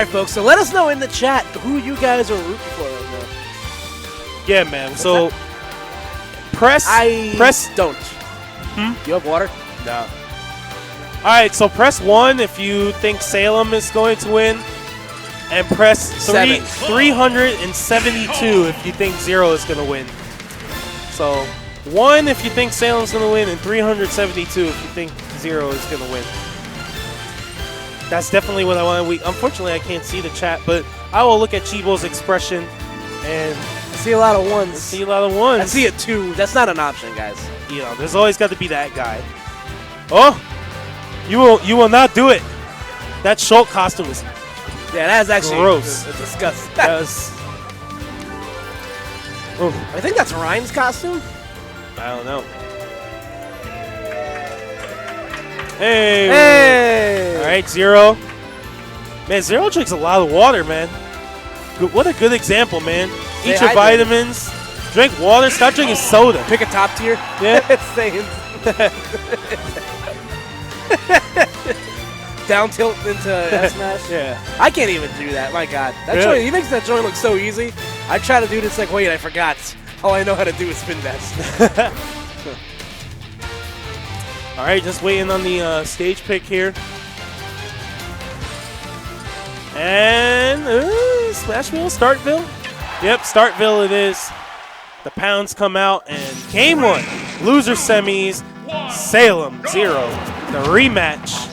Alright, folks, so let us know in the chat who you guys are rooting for right now. Yeah, man. So press don't. You have water? No. Alright, so press 1 if you think Salem is going to win. And press 372 if you think ZeRo is going to win. So 1 if you think Salem's going to win, and 372 if you think ZeRo is going to win. That's definitely what I want. Unfortunately, I can't see the chat, but I will look at Chibo's expression, and I see a lot of ones. I see a lot of ones. I see a 2. That's not an option, guys. You know, there's always got to be that guy. Oh, you will not do it. That Schultz costume is that is actually gross. Disgusting. That was. I think that's Ryan's costume. I don't know. Hey! Hey! All right, ZeRo. Man, ZeRo drinks a lot of water, man. What a good example, man. Eat your vitamins. Drink water. Stop drinking soda. Pick a top tier. Yeah. It's saying. Down tilt into F smash. Yeah. I can't even do that. My God, that Really? joint, he makes that joint look so easy. I try to do this like, wait, I forgot. All I know how to do is spin dash. All right, just waiting on the stage pick here. And Smashville, Startville. Yep, Startville it is. The pounds come out, and game 1, loser semis, Salem ZeRo, the rematch.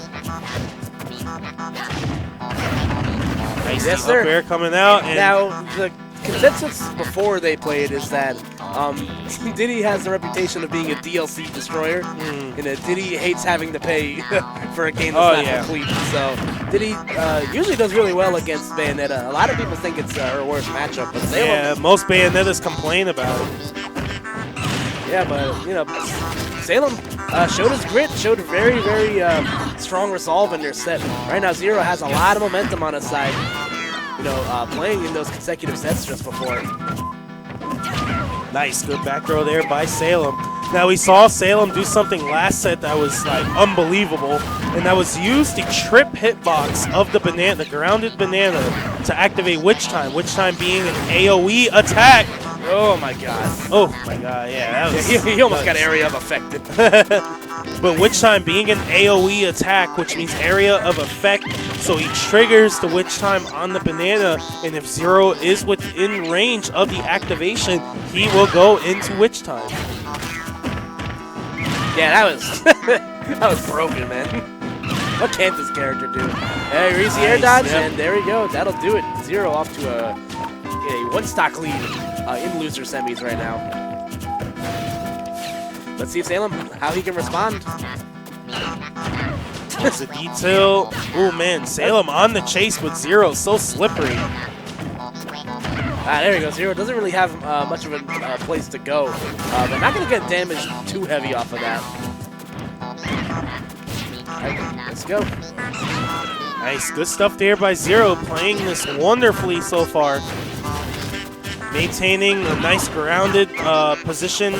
Nice Yes, up sir. air coming out. And Now, the consensus before they played is that Diddy has the reputation of being a DLC destroyer, and Diddy hates having to pay for a game that's not complete. So Diddy usually does really well against Bayonetta. A lot of people think it's her worst matchup, but Salem. yeah, most Bayonettas complain about it. Yeah, but you know, Salem showed his grit, showed very, very strong resolve in their set. Right now, ZeRo has a lot of momentum on his side. You know, playing in those consecutive sets just before. Nice, good back throw there by Salem. Now we saw Salem do something last set that was like unbelievable, and that was use the trip hitbox of the banana, the grounded banana, to activate Witch Time. Witch Time being an AOE attack. Oh my God. Oh my God, yeah, that was. Yeah, he almost got area of affected. But Witch Time being an AOE attack, which means area of effect, so he triggers the Witch Time on the banana, and if ZeRo is within range of the activation, he will go into Witch Time. Yeah, that was that was broken, man. What can't this character do? Hey, Reese air dodge, and there we go. That'll do it. ZeRo off to a one-stock lead in loser semis right now. Let's see if Salem, how he can respond. There's a detail. Oh man, Salem on the chase with ZeRo, so slippery. There we go. ZeRo doesn't really have much of a place to go. But not going to get damaged too heavy off of that. All right, let's go. Nice, good stuff there by ZeRo, playing this wonderfully so far. Maintaining a nice grounded position,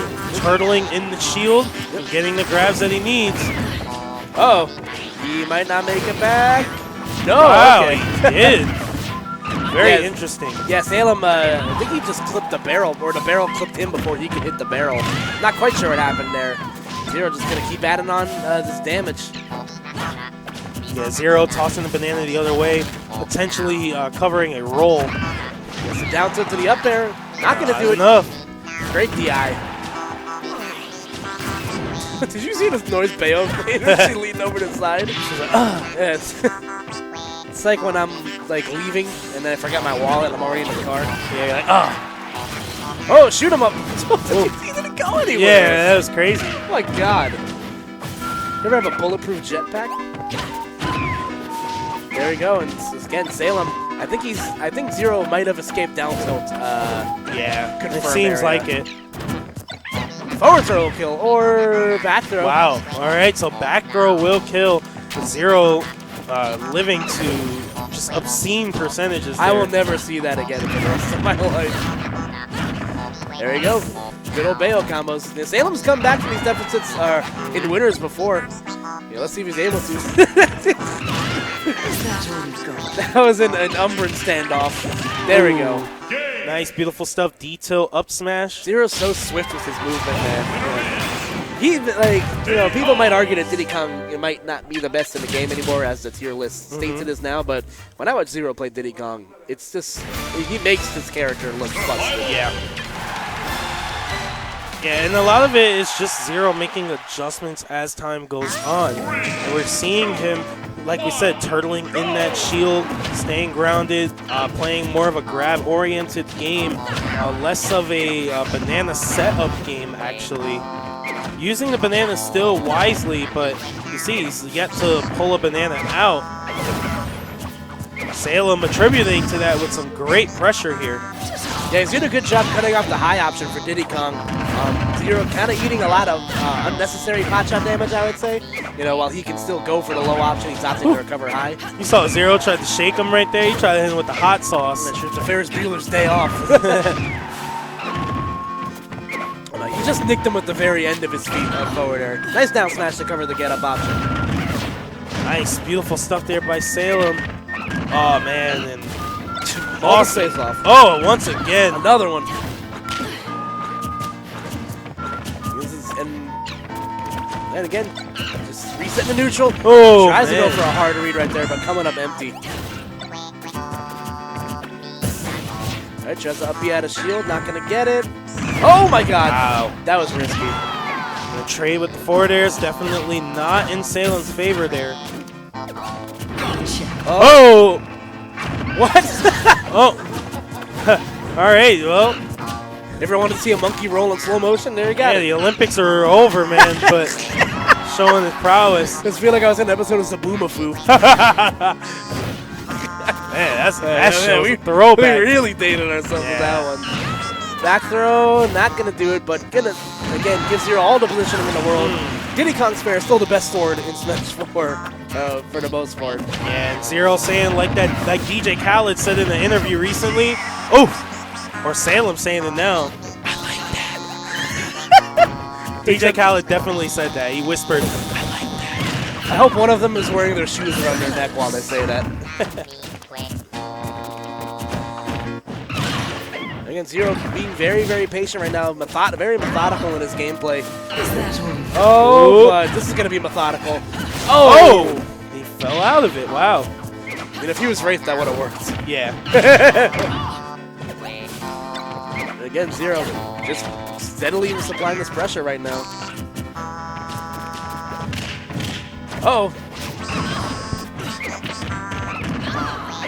turtling in the shield, and getting the grabs that he needs. Uh-oh, he might not make it back. No, wow, okay. he did. Very interesting. Yeah, Salem, I think he just clipped the barrel, or the barrel clipped him before he could hit the barrel. Not quite sure what happened there. ZeRo just going to keep adding on this damage. Yeah, ZeRo tossing the banana the other way, potentially covering a roll. Gets it down tilt to the up air. Not going to do it. Enough. Great DI. Did you see this noise Bayo made? She leaned over to the side. She's like, yeah, it's like when I'm like leaving and then I forgot my wallet. I'm already in the car. Yeah, you're like, oh, shoot him up. He didn't go anywhere. Yeah, that was crazy. Oh my God. You ever have a bulletproof jetpack? There we go, and again, Salem. I think ZeRo might have escaped down tilt. Yeah, it seems like it. Forward throw will kill, or back throw. Wow. All right, so back throw will kill. ZeRo living to just obscene percentages there. I will never see that again for the rest of my life. There you go. Good old Bayo combos. Now, Salem's come back from these deficits in winners before. Yeah, let's see if he's able to. That was an Umbran standoff. There we go. Nice, beautiful stuff. Detail up smash. ZeRo's so swift with his movement, man. He, like, you know, people might argue that Diddy Kong might not be the best in the game anymore, as the tier list states it is now. But when I watch ZeRo play Diddy Kong, it's just he makes his character look busted. Yeah. Yeah, and a lot of it is just ZeRo making adjustments as time goes on. And we're seeing him, like we said, turtling in that shield, staying grounded, playing more of a grab-oriented game, less of a banana setup game, actually. Using the banana still wisely, but you see he's yet to pull a banana out. Salem attributing to that with some great pressure here. Yeah, he's doing a good job cutting off the high option for Diddy Kong. ZeRo kind of eating a lot of unnecessary pot shot damage, I would say. You know, while he can still go for the low option, he's opting to recover high. You saw ZeRo tried to shake him right there. He tried to hit him with the hot sauce. That's the Ferris Bueller's Day Off. He just nicked him with the very end of his feet forward air. Nice down smash to cover the get-up option. Nice, beautiful stuff there by Salem. Oh, man, and awesome. Face off. Oh, once again. Another one. And again, just reset the neutral. Oh, tries to go for a hard read right there, but coming up empty. All right, tries to up B out of shield, not going to get it. Oh my god. Wow. That was risky. The trade with the forward air is definitely not in Salem's favor there. Oh! What? Oh. All right, well. Ever wanted to see a monkey roll in slow motion? There you go. Yeah, the Olympics are over, man, but showing his prowess. I just feel like I was in an episode of Zaboomafoo. Man, that shows a throwback. We really dated ourselves with that one. Back throw, not going to do it, but gonna, again, gives ZeRo all the positioning in the world. Diddy Kong's Fair is still the best sword in Smash 4 for the most part. Yeah, and ZeRo saying, like DJ Khaled said in an interview recently, or Salem saying it now. I like that. DJ Khaled definitely said that. He whispered, I like that. I hope one of them is wearing their shoes around their neck while they say that. Again, ZeRo being very, very patient right now. Very methodical in his gameplay. Oh, but this is going to be methodical. Oh! He fell out of it. Wow. I mean, if he was Wraith, that would have worked. Yeah. Again, ZeRo just steadily supplying this pressure right now. Uh-oh.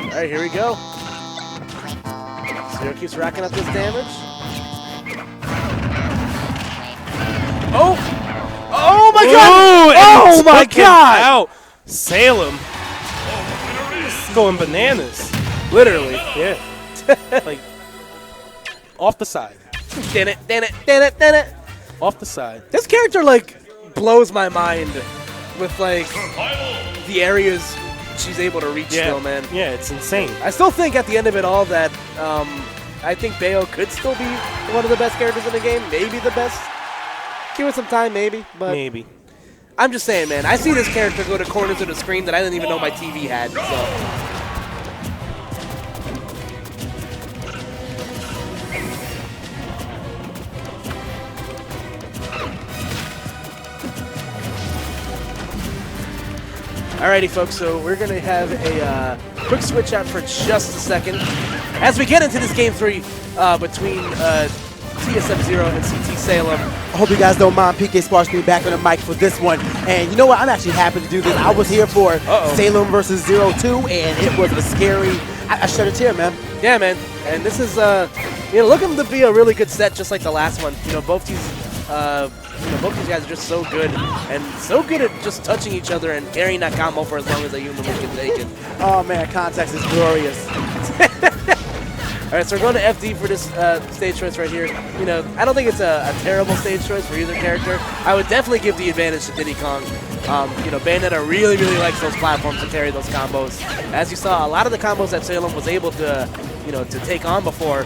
All right, here we go. ZeRo keeps racking up this damage. Oh! Oh my god! Oh my god! Out. Salem. Going bananas. Literally. Yeah. Like, off the side. Did it. Off the side. This character, like, blows my mind with, like, the areas she's able to reach still, man. Yeah, it's insane. I still think at the end of it all that I think Bayo could still be one of the best characters in the game. Maybe the best. Give it some time, maybe. But maybe. I'm just saying, man. I see this character go to corners of the screen that I didn't even know my TV had. So. Alrighty, folks, so we're going to have a quick switch out for just a second. As we get into this Game 3 between TSF0 and CT Salem. I hope you guys don't mind PK Sparks being back on the mic for this one. And you know what? I'm actually happy to do this. I was here for Salem versus ZeRo 2, and it was a scary... I shed a tear, man. Yeah, man. And this is, looking to be a really good set, just like the last one. You know, both these guys are just so good, and so good at just touching each other and carrying that combo for as long as they humanly can take it. Oh man, context is glorious. All right, so we're going to FD for this stage choice right here. You know, I don't think it's a terrible stage choice for either character. I would definitely give the advantage to Diddy Kong. Bayonetta really, really likes those platforms to carry those combos. As you saw, a lot of the combos that Salem was able to, to take on before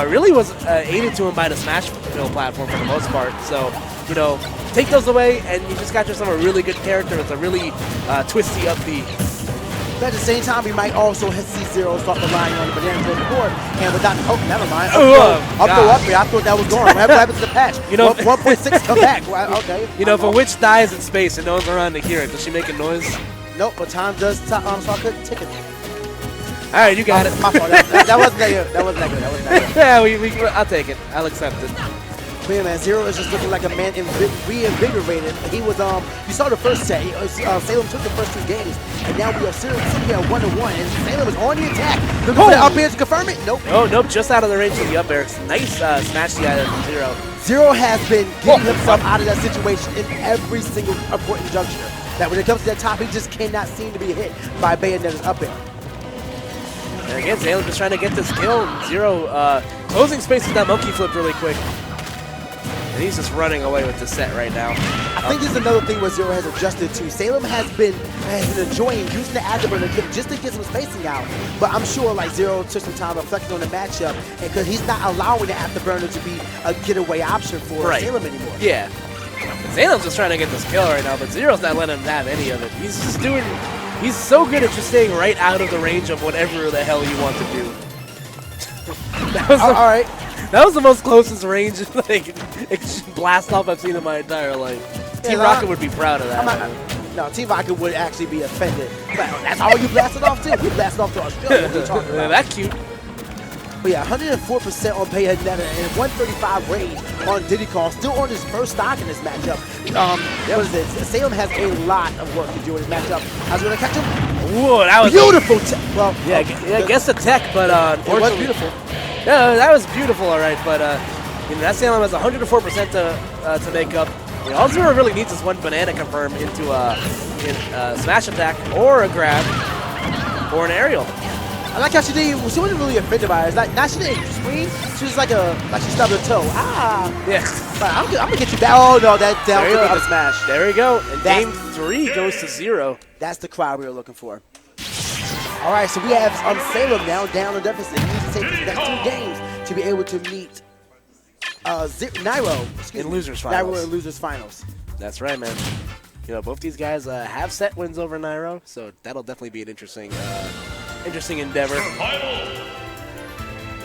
really was aided to him by the Smash platform for the most part. So, take those away, and you just got yourself a really good character with a really twisty up B. But at the same time, we might also see ZeRo start relying on the banana going forward. And without the hope, never mind. Up here. I thought that was gone. What happened to the patch? You know, 1.6 come back. Well, okay. You know, if a witch dies in space and no one's around to hear it, does she make a noise? Nope, but time does stop, so I couldn't take it. All right, you got it. My fault. That wasn't that good. That wasn't that good. That wasn't that good. Yeah, I'll take it. I'll accept it. But yeah, man, ZeRo is just looking like a man reinvigorated. He was, you saw the first set. Salem took the first 2 games, and now we are sitting here at 1-1, and Salem is on the attack. Looking for the up air to confirm it. Nope. Oh, nope, just out of the range of the up air. Nice smash the item from ZeRo. ZeRo has been getting himself out of that situation in every single important juncture. That when it comes to that top, he just cannot seem to be hit by Bayonetta's up air. And again, Salem just trying to get this kill. ZeRo closing space with that monkey flip really quick. And he's just running away with the set right now. I think this is another thing where ZeRo has adjusted to. Salem has been enjoying using the afterburner just to get some spacing out. But I'm sure like ZeRo took some time reflecting on the matchup, and because he's not allowing the afterburner to be a getaway option for Salem anymore. Yeah. Salem's just trying to get this kill right now, but ZeRo's not letting him have any of it. He's just doing. He's so good at just staying right out of the range of whatever the hell you want to do. That was all right. That was the most closest range like blast off I've seen in my entire life. Team Rocket would be proud of that. No, Team Rocket would actually be offended. But that's all you blasted off to? You blasted off to Australia. What are you talking about? That cute. But yeah, 104% on Bayonetta and 135 range on Diddy Kong. Still on his first stock in this matchup. What is it? Salem has a lot of work to do in this matchup. I was going to catch him. Whoa, that was beautiful. Well, yeah, I guess the tech, but unfortunately, it was beautiful. Yeah, that was beautiful, all right. But you know, that Salem has 104% to make up. You know, all ZeRo really needs is one banana confirm into a smash attack or a grab or an aerial. I like how she wasn't really offended by it. It's like, now she didn't scream. She was like she stubbed her toe. Yeah. I'm gonna get you back. Oh no, that down to the smash. There we go. And game 3 goes to ZeRo. That's the crowd we were looking for. All right, so we have Salem now down a deficit. He needs to take the next 2 games to be able to meet Nairo in losers finals. Nairo in losers finals. That's right, man. You know, both these guys have set wins over Nairo, so that'll definitely be an interesting endeavor.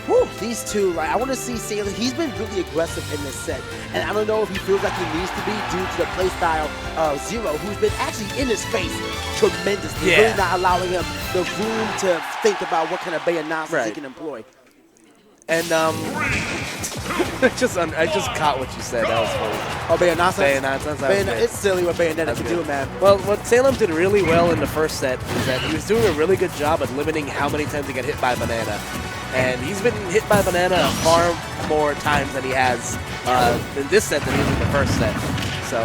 Whew, these two, like, I want to see Salem. He's been really aggressive in this set, and I don't know if he feels like he needs to be due to the play style of ZeRo, who's been actually in his face tremendously, really not allowing him the room to think about what kind of Bayonetta he can employ. And I just caught what you said. That was funny. Oh, Bayonetta. It's silly what Bayonetta can do, man. Well, what Salem did really well in the first set is that he was doing a really good job at limiting how many times he got hit by banana. And he's been hit by banana far more times than he has in this set than he did in the first set. So,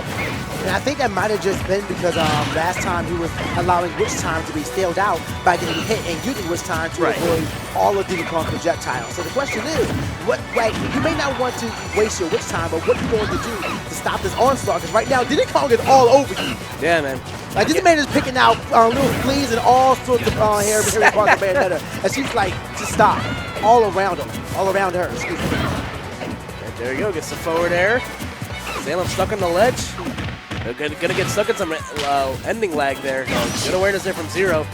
and I think that might have just been because last time he was allowing Witch Time to be staled out by getting hit and using Witch Time to avoid all of Diddy Kong's projectiles. So the question is, you may not want to waste your Witch Time, but what are you going to do to stop this onslaught? Because right now, Diddy Kong is all over you. Yeah, man. Like, this man is picking out little fleas and all sorts of hairy parts of Bayonetta. And she's like, just stop. All around him. All around her, excuse me. And there you go, gets the forward air. Salem stuck on the ledge. They're gonna get stuck in some ending lag there. Good awareness there from ZeRo.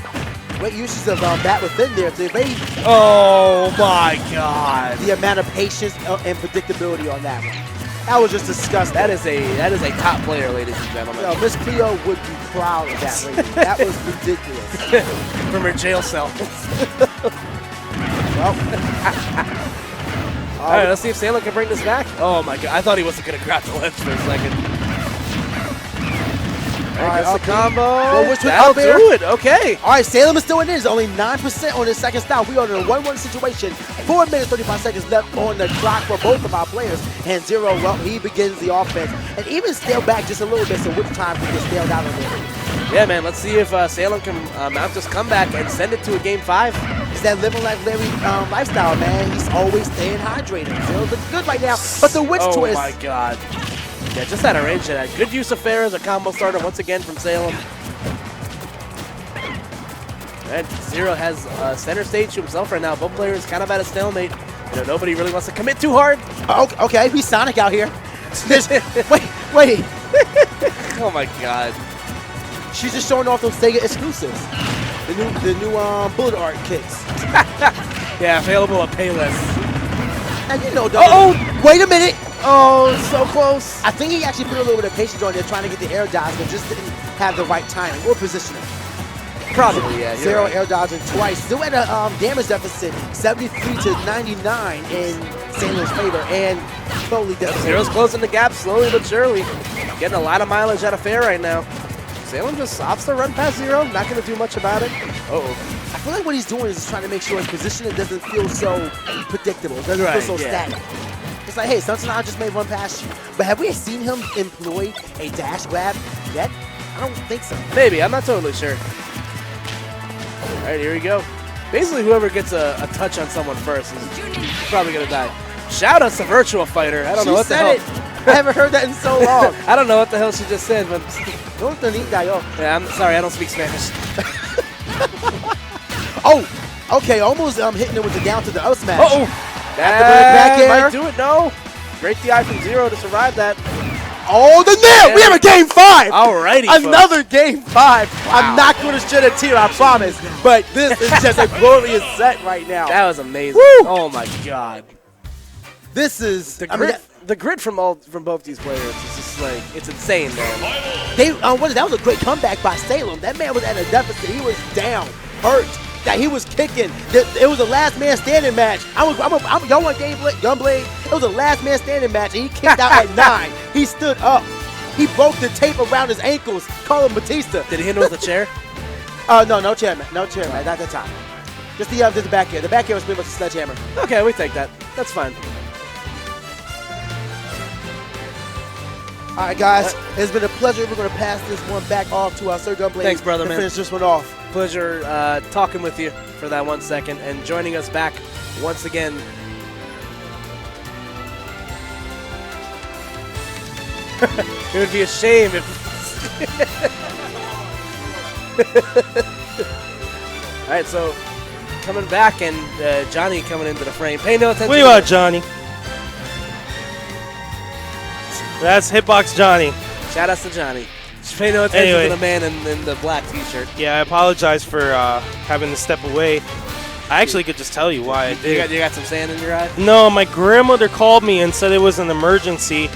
Great uses of that within there to evade. Oh my God! The amount of patience and predictability on that one. That was just disgusting. That is a top player, ladies and gentlemen. Yo, Miss Cleo would be proud of that lady. That was ridiculous. From her jail cell. All right, let's see if Salem can bring this back. Oh my God, I thought he wasn't gonna grab the ledge for a second. All right, gets the combo. Well, that'll do it. Okay. All right, Salem is still in this. Only 9% on his second stop. We are in a 1-1 situation. 4 minutes, 35 seconds left on the clock for both of our players. And ZeRo, well, he begins the offense. And even scale back just a little bit so Witch Time can get scaled out a little. Yeah, man, let's see if Salem can mount this comeback and send it to a game 5. It's that living like Larry lifestyle, man. He's always staying hydrated. ZeRo's looking good right now. But the Witch twist. Oh, my God. Yeah, just out of range of that. Good use of fair as a combo starter once again from Salem. And ZeRo has center stage to himself right now. Both players kind of at a stalemate. You know, nobody really wants to commit too hard. Okay, he's Sonic out here. Wait. Oh, my God. She's just showing off those Sega exclusives. The new bullet art kits. Yeah, available at Payless. And you know, wait a minute. Oh, so close. I think he actually put a little bit of patience on there trying to get the air dodge, but just didn't have the right timing or positioning. Probably, yeah. ZeRo right. air dodging twice. Still at a damage deficit, 73 to 99 in Salem's favor, and slowly deficit. ZeRo's closing the gap slowly but surely. Getting a lot of mileage out of Fair right now. Salem just opts to run past ZeRo. Not going to do much about it. I feel like what he's doing is just trying to make sure his positioning doesn't feel so predictable. It doesn't feel so static. It's like, hey, something I just may run past you. But have we seen him employ a dash grab yet? I don't think so. Maybe. I'm not totally sure. All right, here we go. Basically, whoever gets a touch on someone first is probably going to die. Shout out to Virtual Fighter. I don't know what the hell. I haven't heard that in so long. I don't know what the hell she just said, but... Yeah, I'm sorry, I don't speak Spanish. Oh, okay, almost hitting it with the down to the up smash. Uh-oh. That might do it, no. Great DI from ZeRo to survive that. Oh, the nail! We have a game 5! Alrighty, another game 5. Wow. I'm not going to shed a tear, I promise. But this is just a glorious set right now. That was amazing. Woo! Oh my god. This is the grit from both these players is just like, it's insane, man. That was a great comeback by Salem. That man was at a deficit. He was down, hurt. That he was kicking. It was a last man standing match. Y'all want Gunblade? It was a last man standing match, and he kicked out at 9. He stood up. He broke the tape around his ankles. Call him Batista. Did he hit him with a chair? No chair, man. No chair, man. Not that time. Just the back air. The back air was pretty much a sledgehammer. Okay, we take that. That's fine. All right, guys. It's been a pleasure. We're going to pass this one back off to our Sir Gunblade. Thanks, brother, man. Finish this one off. Pleasure talking with you for that 1 second and joining us back once again. It would be a shame if... All right, so coming back and Johnny coming into the frame. Pay no attention. What do you want, Johnny? That's Hitbox Johnny. Shout out to Johnny. Just pay no attention to the man in the black t-shirt. Yeah, I apologize for having to step away. I actually could just tell you why I did. You got some sand in your eye? No, my grandmother called me and said it was an emergency.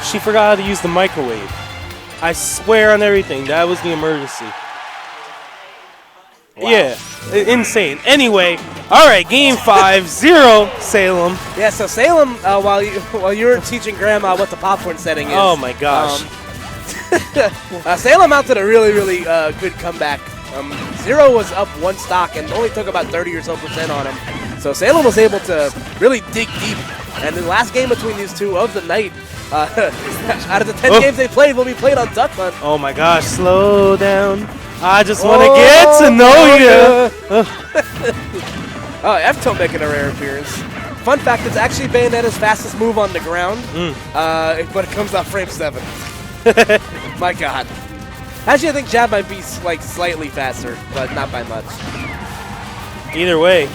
She forgot how to use the microwave. I swear on everything, that was the emergency. Wow. Yeah, insane. Anyway, all right, game 5, ZeRo, Salem. Yeah, so Salem, while you were teaching Grandma what the popcorn setting is. Oh my gosh. Salem mounted a really, really good comeback. ZeRo was up 1 stock and only took about 30% or so on him. So Salem was able to really dig deep. And the last game between these two of the night, out of the 10 games they played, will be played on Duck Hunt. Oh my gosh, slow down. I just want to get to know you. Oh, F-Tone making a rare appearance. Fun fact, it's actually Bayonetta's fastest move on the ground, but it comes out frame 7. My god. Actually, I think Jab might be like slightly faster, but not by much. Either way.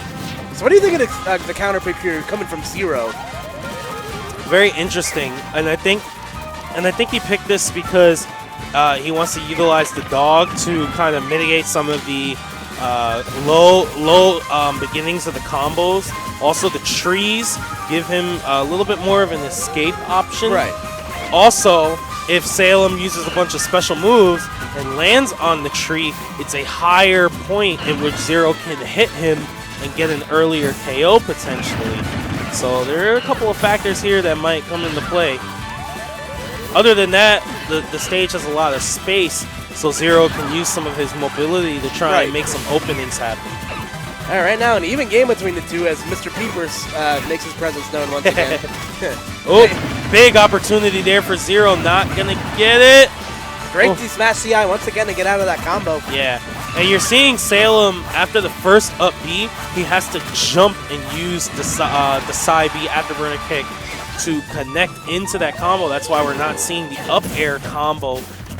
So what do you think of the counter pick here coming from ZeRo? Very interesting, and I think he picked this because he wants to utilize the dog to kind of mitigate some of the low beginnings of the combos. Also, the trees give him a little bit more of an escape option. Right. Also, if Salem uses a bunch of special moves and lands on the tree, it's a higher point in which ZeRo can hit him and get an earlier KO potentially. So there are a couple of factors here that might come into play. Other than that, the stage has a lot of space, so ZeRo can use some of his mobility to try and make some openings happen. All right, right now an even game between the two as Mr. Peepers makes his presence known once again. Oh, big opportunity there for ZeRo, not gonna get it. Great smash CI once again to get out of that combo. Yeah, and you're seeing Salem after the first up B, he has to jump and use the side B afterburner kick to connect into that combo. That's why we're not seeing the up air combo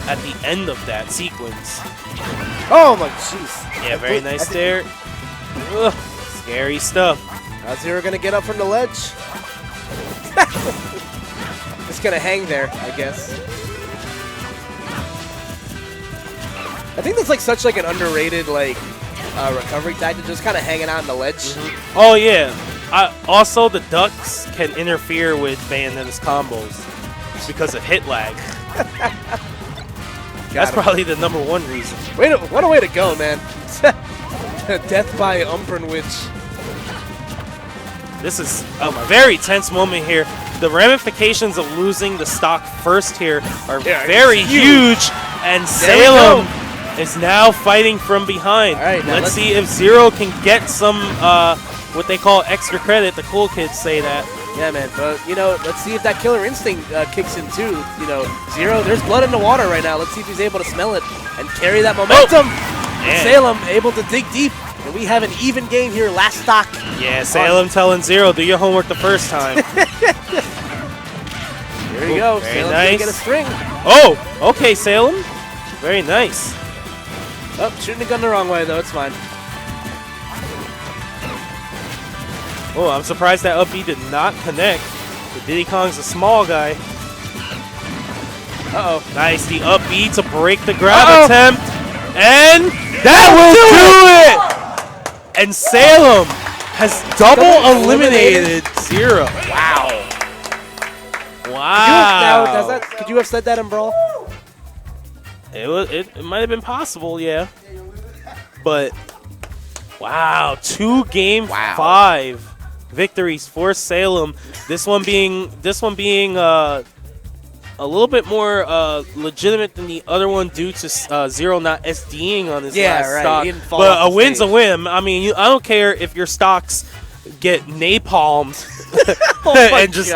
at the end of that sequence. Oh my jeez. Yeah, very nice there. Ugh, scary stuff. How's ZeRo gonna get up from the ledge? Just gonna hang there, I guess. I think that's like such like an underrated like recovery tactic, just kind of hanging out on the ledge. Oh, yeah. Also, the ducks can interfere with Bayonetta's combos because of hit lag. That's probably the #1 reason. What a way to go, man. Death by Umbrenwitch. This is a very tense moment here. The ramifications of losing the stock first here are very huge. And Salem is now fighting from behind. All right, let's see if ZeRo can get some what they call extra credit. The cool kids say that. Yeah, man. But, you know, let's see if that killer instinct kicks in, too. You know, ZeRo, there's blood in the water right now. Let's see if he's able to smell it and carry that momentum. Salem able to dig deep. And we have an even game here, last stock. Yeah, Salem telling ZeRo, do your homework the first time. Here we go. Very Salem's nice. gonna get a string. Oh, okay, Salem. Very nice. Oh, shooting the gun the wrong way, though. It's fine. Oh, I'm surprised that up B did not connect. The Diddy Kong's a small guy. Uh-oh. Nice, the up B to break the grab attempt. And that will do it! And Salem has double eliminated ZeRo. Wow. Wow. Could you have said that in Brawl? It might have been possible, yeah. But wow, 2 Game 5 victories for Salem. This one being a little bit more legitimate than the other one due to ZeRo not SDing on his last stock. But a win's a win. I mean, I don't care if your stocks get napalmed and just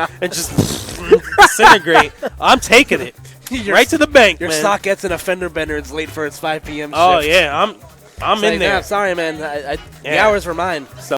disintegrate. I'm taking it right to the bank. Your man. stock gets an offender bender. It's late for its 5 p.m. shift. Oh yeah, I'm in there. Sorry, man. The hours were mine. So.